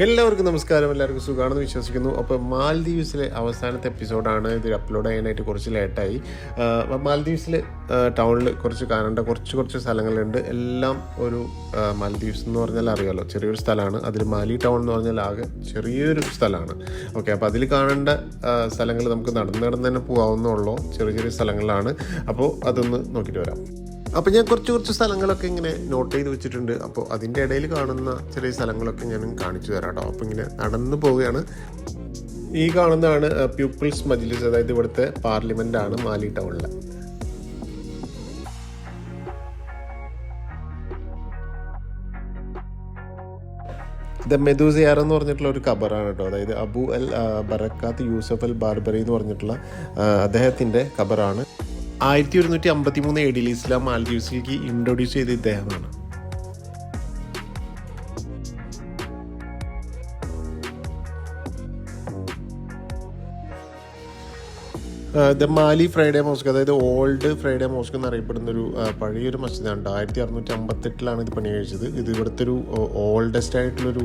എല്ലാവർക്കും നമസ്കാരം. എല്ലാവർക്കും സുഖമാണെന്ന് വിശ്വസിക്കുന്നു. അപ്പോൾ മാൽദീവ്സിലെ അവസാനത്തെ എപ്പിസോഡാണ്. ഇത് അപ്ലോഡ് ചെയ്യാനായിട്ട് കുറച്ച് ലേറ്റായി. മാൽദീവ്സിൽ ടൗണിൽ കുറച്ച് കാണേണ്ട കുറച്ച് സ്ഥലങ്ങളുണ്ട്. എല്ലാം ഒരു മാൽദീവ്സ് എന്ന് പറഞ്ഞാൽ അറിയാമല്ലോ, ചെറിയൊരു സ്ഥലമാണ്. അതിൽ മാലി ടൗൺ എന്ന് പറഞ്ഞാൽ ആകെ ചെറിയൊരു സ്ഥലമാണ്. ഓക്കെ, അപ്പോൾ അതിൽ കാണേണ്ട സ്ഥലങ്ങൾ നമുക്ക് നടന്ന് തന്നെ പോകാവുന്നുള്ളൂ. ചെറിയ സ്ഥലങ്ങളിലാണ്. അപ്പോൾ അതൊന്ന് നോക്കിയിട്ട് വരാം. അപ്പോൾ ഞാൻ കുറച്ച് സ്ഥലങ്ങളൊക്കെ ഇങ്ങനെ നോട്ട് ചെയ്ത് വെച്ചിട്ടുണ്ട്. അപ്പോൾ അതിൻ്റെ ഇടയിൽ കാണുന്ന ചെറിയ സ്ഥലങ്ങളൊക്കെ ഞാൻ കാണിച്ചു തരാം കേട്ടോ. അപ്പോൾ ഇങ്ങനെ നടന്നു പോവുകയാണ്. ഈ കാണുന്നതാണ് പീപ്പിൾസ് മജ്ലിസ്, അതായത് ഇവിടുത്തെ പാർലമെൻറ്റാണ് മാലി ടൗണിൽ. ദ മെദൂസിയാർ എന്ന് പറഞ്ഞിട്ടുള്ള ഒരു ഖബറാണ് കേട്ടോ. അതായത് അബു അൽ ബറക്കാത്ത് യൂസഫ് അൽ ബാർബറി എന്ന് പറഞ്ഞിട്ടുള്ള അദ്ദേഹത്തിൻ്റെ ഖബറാണ്. 1153 AD ഇസ്ലാം മാൽദീവ്സിലേക്ക് ഇൻട്രൊഡ്യൂസ് ചെയ്ത ഇദ്ദേഹമാണ്. ദ മാലി ഫ്രൈഡേ മോസ്ക്, അതായത് ഓൾഡ് ഫ്രൈഡേ മോസ്ക് എന്നറിയപ്പെടുന്നൊരു പഴയൊരു മസ്ജിദാണ്. 1658 ഇത് പണി കഴിച്ചത്. ഇത് ഇവിടുത്തെ ഒരു ഓൾഡസ്റ്റ് ആയിട്ടുള്ളൊരു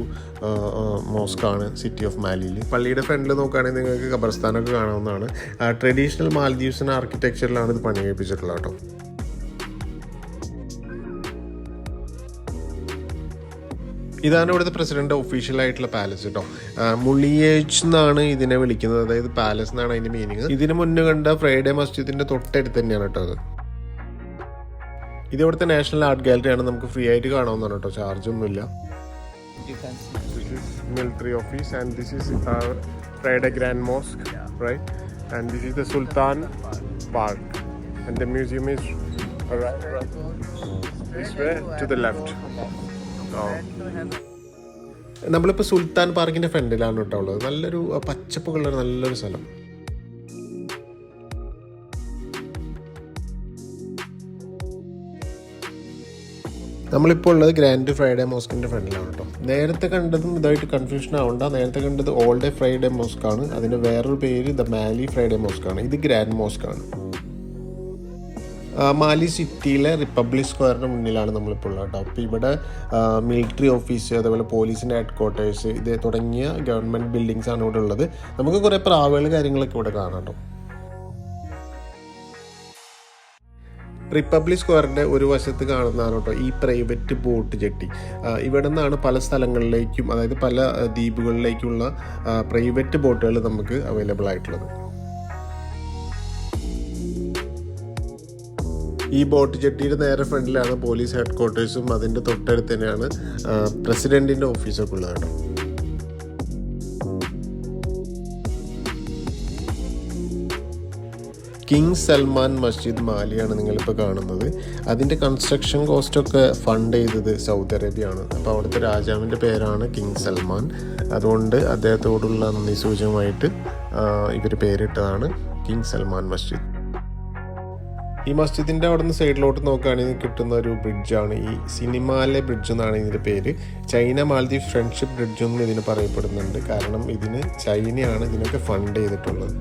മോസ്കാണ് സിറ്റി ഓഫ് മാലിയിൽ. പള്ളിയുടെ ഫ്രണ്ടിൽ നോക്കുകയാണെങ്കിൽ നിങ്ങൾക്ക് ഖബർസ്ഥാനൊക്കെ കാണാവുന്നതാണ്. ട്രഡീഷണൽ മാൽദീവ്സിന് ആർക്കിടെക്ചറിലാണ് ഇത് പണി കഴിപ്പിച്ചിട്ടുള്ളത് കേട്ടോ. ഇതാണ് ഇവിടുത്തെ പ്രസിഡന്റ് ഒഫീഷ്യൽ ആയിട്ടുള്ള പാലസ് കേട്ടോ. മുളിയേജ് എന്നാണ് ഇതിനെ വിളിക്കുന്നത്, അതായത് പാലസ് എന്നാണ് അതിന്റെ മീനിങ്. ഇതിന് മുന്നേ കണ്ട ഫ്രൈഡേ മസ്ജിദിന്റെ തൊട്ടടുത്ത് തന്നെയാണ് കേട്ടോ അത്. ഇത് ഇവിടുത്തെ നാഷണൽ ആർട്ട് ഗാലറിയാണ്. നമുക്ക് ഫ്രീ ആയിട്ട് കാണാവുന്നതാണ് കേട്ടോ, ചാർജ് ഒന്നുമില്ല. Military office and this is Friday grand mosque, right? And this is the Sultan Park and the museum is this way to the left. നമ്മളിപ്പോൾ സുൽത്താൻ പാർക്കിന്റെ ഫ്രണ്ടിലാണ് കേട്ടോ ഉള്ളത്. നല്ലൊരു പച്ചപ്പുകളുള്ള നല്ലൊരു സ്ഥലം. നമ്മളിപ്പോൾ ഉള്ളത് ഗ്രാൻഡ് ഫ്രൈഡേ മോസ്കിന്റെ ഫ്രണ്ടിലാണ് കേട്ടോ. നേരത്തെ കണ്ടതും ഇതായിട്ട് കൺഫ്യൂഷൻ ആവണ്ട. നേരത്തെ കണ്ടത് ഓൾഡ് ഫ്രൈഡേ മോസ്ക് ആണ്. അതിന്റെ വേറൊരു പേര് ദ മാലി ഫ്രൈഡേ മോസ്ക് ആണ്. ഇത് ഗ്രാൻഡ് മോസ്ക് ആണ്. മാലി സിറ്റിയിലെ റിപ്പബ്ലിക് സ്ക്വയറിന് മുന്നിലാണ് നമ്മളിപ്പോൾ ഉള്ളത് കേട്ടോ. അപ്പോൾ ഇവിടെ മിലിറ്ററി ഓഫീസ്, അതേപോലെ പോലീസിൻ്റെ ഹെഡ് ക്വാർട്ടേഴ്സ്, ഇത് തുടങ്ങിയ ഗവൺമെൻറ് ബിൽഡിങ്സ് ആണ് ഇവിടെ ഉള്ളത്. നമുക്ക് കുറേ പ്രാവുകൾ കാര്യങ്ങളൊക്കെ ഇവിടെ കാണാം കേട്ടോ. റിപ്പബ്ലിക് സ്ക്വയറിൻ്റെ ഒരു വശത്ത് കാണുന്നതാണ് കേട്ടോ ഈ പ്രൈവറ്റ് ബോട്ട് ജെട്ടി. ഇവിടെ നിന്നാണ് പല സ്ഥലങ്ങളിലേക്കും, അതായത് പല ദ്വീപുകളിലേക്കുള്ള പ്രൈവറ്റ് ബോട്ടുകൾ നമുക്ക് അവൈലബിൾ ആയിട്ടുള്ളത്. ഈ ബോട്ട് ജെട്ടിയുടെ നേരെ ഫ്രണ്ടിലാണ് പോലീസ് ഹെഡ് ക്വാർട്ടേഴ്സും അതിൻ്റെ തൊട്ടടുത്ത് തന്നെയാണ് പ്രസിഡൻറ്റിൻ്റെ ഓഫീസൊക്കെ ഉള്ളത് കേട്ടോ. കിങ് സൽമാൻ മസ്ജിദ് മാലിയാണ് നിങ്ങളിപ്പോൾ കാണുന്നത്. അതിൻ്റെ കൺസ്ട്രക്ഷൻ കോസ്റ്റൊക്കെ ഫണ്ട് ചെയ്തത് സൗദി അറേബ്യയാണ്. അപ്പോൾ അവിടുത്തെ രാജാവിൻ്റെ പേരാണ് കിങ് സൽമാൻ. അതുകൊണ്ട് അദ്ദേഹത്തോടുള്ള നന്ദി സൂചകമായിട്ട് ഇവർ പേരിട്ടതാണ് കിങ് സൽമാൻ മസ്ജിദ്. ഈ മസ്ജിദിൻ്റെ അവിടെ നിന്ന് സൈഡിലോട്ട് നോക്കുകയാണെങ്കിൽ കിട്ടുന്ന ഒരു ബ്രിഡ്ജാണ് ഈ സിനിമാലെ ബ്രിഡ്ജ് എന്നാണ് ഇതിൻ്റെ പേര്. ചൈന മാൽദീവ് ഫ്രണ്ട്ഷിപ്പ് ബ്രിഡ്ജ് എന്നും ഇതിന് പറയപ്പെടുന്നുണ്ട്. കാരണം ഇതിന് ചൈനയാണ് ഇതിനൊക്കെ ഫണ്ട് ചെയ്തിട്ടുള്ളത്.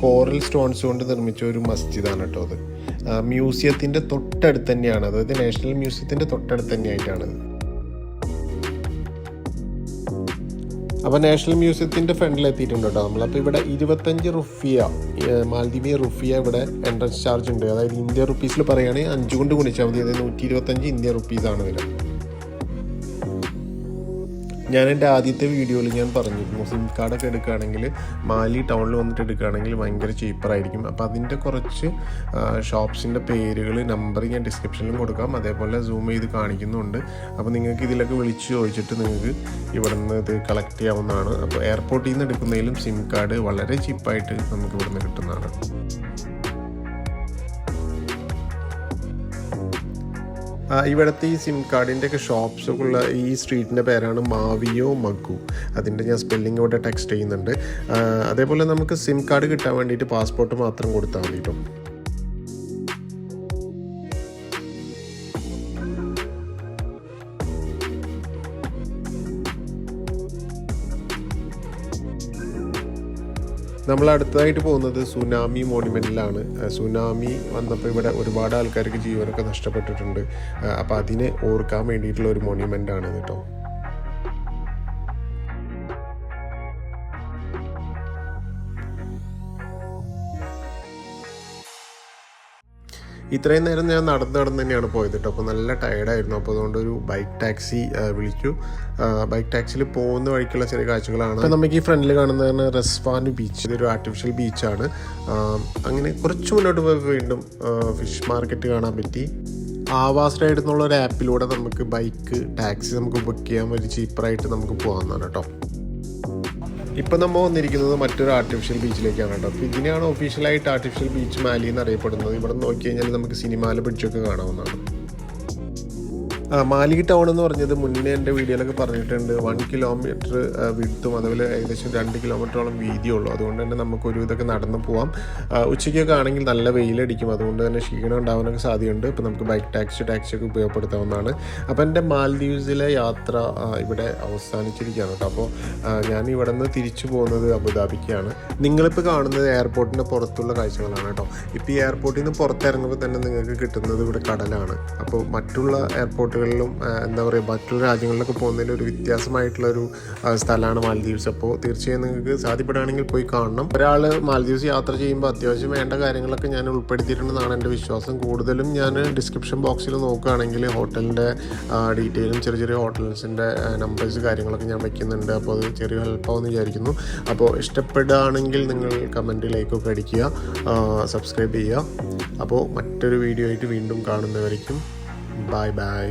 കോറൽ സ്റ്റോൺസ് കൊണ്ട് നിർമ്മിച്ച ഒരു മസ്ജിദാണ് കേട്ടോ അത്. മ്യൂസിയത്തിൻ്റെ തൊട്ടടുത്ത് തന്നെയാണ്, അതായത് നാഷണൽ മ്യൂസിയത്തിൻ്റെ തൊട്ടടുത്ത് തന്നെയായിട്ടാണ്. അപ്പോൾ നാഷണൽ മ്യൂസിയത്തിൻ്റെ ഫ്രണ്ടിൽ എത്തിയിട്ടുണ്ട് കേട്ടോ നമ്മളപ്പോൾ. ഇവിടെ 25 റുഫിയ, മാൽദീവിയൻ റുഫിയ ഇവിടെ എൻട്രൻസ് ചാർജ് ഉണ്ട്. അതായത് ഇന്ത്യൻ റുപ്പീസിൽ പറയുകയാണെങ്കിൽ 5 കൊണ്ട് ഗുണിച്ചാൽ മതി. അതായത് 125 ഇന്ത്യൻ റുപ്പീസാണ് വരിക. ഞാൻ എൻ്റെ ആദ്യത്തെ വീഡിയോയിൽ ഞാൻ പറഞ്ഞിരുന്നു, സിം കാർഡൊക്കെ എടുക്കുകയാണെങ്കിൽ മാലി ടൗണിൽ വന്നിട്ട് എടുക്കുകയാണെങ്കിൽ ഭയങ്കര ചീപ്പറായിരിക്കും. അപ്പോൾ അതിൻ്റെ കുറച്ച് ഷോപ്സിൻ്റെ പേരുകൾ, നമ്പർ ഞാൻ ഡിസ്ക്രിപ്ഷനിലും കൊടുക്കാം. അതേപോലെ സൂം ചെയ്ത് കാണിക്കുന്നുണ്ട്. അപ്പോൾ നിങ്ങൾക്ക് ഇതിലൊക്കെ വിളിച്ച് ചോദിച്ചിട്ട് നിങ്ങൾക്ക് ഇവിടെ നിന്ന് ഇത് കളക്ട് ചെയ്യാവുന്നതാണ്. അപ്പോൾ എയർപോർട്ടിൽ നിന്ന് എടുക്കുന്നതിലും സിം കാർഡ് വളരെ ചീപ്പായിട്ട് നമുക്ക് ഇവിടെ നിന്ന് കിട്ടുന്നതാണ്. ഇവിടുത്തെ ഈ സിം കാർഡിൻ്റെയൊക്കെ ഷോപ്സൊക്കെ ഉള്ള ഈ സ്ട്രീറ്റിൻ്റെ പേരാണ് മാവിയോ മഗു. അതിൻ്റെ ഞാൻ സ്പെല്ലിംഗ് ഇവിടെ ടെക്സ്റ്റ് ചെയ്യുന്നുണ്ട്. അതേപോലെ നമുക്ക് സിം കാർഡ് കിട്ടാൻ വേണ്ടിയിട്ട് പാസ്പോർട്ട് മാത്രം കൊടുത്താൽ മതി കേട്ടോ. നമ്മൾ അടുത്തതായിട്ട് പോകുന്നത് സുനാമി മോണുമെൻറ്റിലാണ്. സുനാമി വന്നപ്പോൾ ഇവിടെ ഒരുപാട് ആൾക്കാർക്ക് ജീവനൊക്കെ നഷ്ടപ്പെട്ടിട്ടുണ്ട്. അപ്പോൾ അതിനെ ഓർക്കാൻ വേണ്ടിയിട്ടുള്ള ഒരു മോണുമെൻ്റ് ആണ് കേട്ടോ. ഇത്രയും നേരം ഞാൻ നടന്ന് തന്നെയാണ് പോയത് കേട്ടോ. അപ്പോൾ നല്ല ടയർഡായിരുന്നു. അപ്പോൾ അതുകൊണ്ടൊരു ബൈക്ക് ടാക്സി വിളിച്ചു. ബൈക്ക് ടാക്സിയിൽ പോകുന്ന വഴിക്കുള്ള ചെറിയ കാഴ്ചകളാണ്. അപ്പോൾ നമുക്ക് ഈ ഫ്രണ്ടിൽ കാണുന്നതാണ് റസ്വാൻ ബീച്ച്. ഇതൊരു ആർട്ടിഫിഷ്യൽ ബീച്ചാണ്. അങ്ങനെ കുറച്ച് മുന്നോട്ട് പോയി വീണ്ടും ഫിഷ് മാർക്കറ്റ് കാണാൻ പറ്റി. ആവാസ് റൈഡ് എന്നുള്ള ഒരു ആപ്പിലൂടെ നമുക്ക് ബൈക്ക് ടാക്സി നമുക്ക് ബുക്ക് ചെയ്യാൻ വലിയ ചീപ്പറായിട്ട് നമുക്ക് പോകാവുന്നതാണ് കേട്ടോ. ഇപ്പം നമ്മൾ വന്നിരിക്കുന്നത് മറ്റൊരു ആർട്ടിഫിഷ്യൽ ബീച്ചിലേക്കാണ് കേട്ടോ. അപ്പോൾ ഇതിനെയാണ് ഒഫീഷ്യലായിട്ട് ആർട്ടിഫിഷ്യൽ ബീച്ച് മാലി എന്നറിയപ്പെടുന്നത്. ഇവിടെ നോക്കി കഴിഞ്ഞാൽ നമുക്ക് സിനിമാല ബ്രിഡ്ജൊക്കെ കാണാവുന്നതാണ്. മാലി ടൗൺ എന്ന് പറഞ്ഞത് മുന്നേ എൻ്റെ വീഡിയോയിലൊക്കെ പറഞ്ഞിട്ടുണ്ട് 1 കിലോമീറ്റർ വിഡ്ത്തും അതുപോലെ ഏകദേശം 2 കിലോമീറ്ററോളം വീതിയുള്ളൂ. അതുകൊണ്ട് തന്നെ നമുക്കൊരു ഇതൊക്കെ നടന്ന് പോവാം. ഉച്ചയ്ക്കൊക്കെ ആണെങ്കിൽ നല്ല വെയിലടിക്കും, അതുകൊണ്ട് തന്നെ ക്ഷീണം ഉണ്ടാവാനൊക്കെ സാധ്യതയുണ്ട്. ഇപ്പോൾ നമുക്ക് ബൈക്ക് ടാക്സിയൊക്കെ ഉപയോഗപ്പെടുത്താവുന്നതാണ്. അപ്പോൾ എൻ്റെ മാൽദീവ്സിലെ യാത്ര ഇവിടെ അവസാനിച്ചിരിക്കുകയാണ് കേട്ടോ. അപ്പോൾ ഞാൻ ഇവിടെ നിന്ന് തിരിച്ചു പോകുന്നത് അബുദാബിക്കാണ്. നിങ്ങളിപ്പോൾ കാണുന്നത് എയർപോർട്ടിൻ്റെ പുറത്തുള്ള കാഴ്ചകളാണ് കേട്ടോ. ഇപ്പോൾ ഈ എയർപോർട്ടിൽ നിന്ന് പുറത്തിറങ്ങുമ്പോൾ തന്നെ നിങ്ങൾക്ക് കിട്ടുന്നത് ഇവിടെ കടലാണ്. അപ്പോൾ മറ്റുള്ള എയർപോർട്ടുകളിലും എന്താ പറയുക മറ്റുള്ള രാജ്യങ്ങളിലൊക്കെ പോകുന്നതിൽ ഒരു വ്യത്യാസമായിട്ടുള്ളൊരു സ്ഥലമാണ് മാൽദീവ്സ്. അപ്പോൾ തീർച്ചയായും നിങ്ങൾക്ക് സാധ്യപ്പെടുകയാണെങ്കിൽ പോയി കാണണം. ഒരാൾ മാൽദീവ്സ് യാത്ര ചെയ്യുമ്പോൾ അത്യാവശ്യം വേണ്ട കാര്യങ്ങളൊക്കെ ഞാൻ ഉൾപ്പെടുത്തിയിട്ടുണ്ടെന്നാണ് എൻ്റെ വിശ്വാസം. കൂടുതലും ഞാൻ ഡിസ്ക്രിപ്ഷൻ ബോക്സിൽ നോക്കുകയാണെങ്കിൽ ഹോട്ടലിൻ്റെ ഡീറ്റെയിലും ചെറിയ ഹോട്ടൽസിൻ്റെ നമ്പേഴ്സ് കാര്യങ്ങളൊക്കെ ഞാൻ വയ്ക്കുന്നുണ്ട്. അപ്പോൾ അത് ചെറിയ ഹെൽപ്പാവെന്ന് വിചാരിക്കുന്നു. അപ്പോൾ ഇഷ്ടപ്പെടുകയാണെങ്കിൽ നിങ്ങൾ കമൻറ്റ് ലൈക്കൊക്കെ അടിക്കുക, സബ്സ്ക്രൈബ് ചെയ്യുക. അപ്പോൾ മറ്റൊരു വീഡിയോ ആയിട്ട് വീണ്ടും കാണുന്നവരേക്കും ബൈ ബൈ.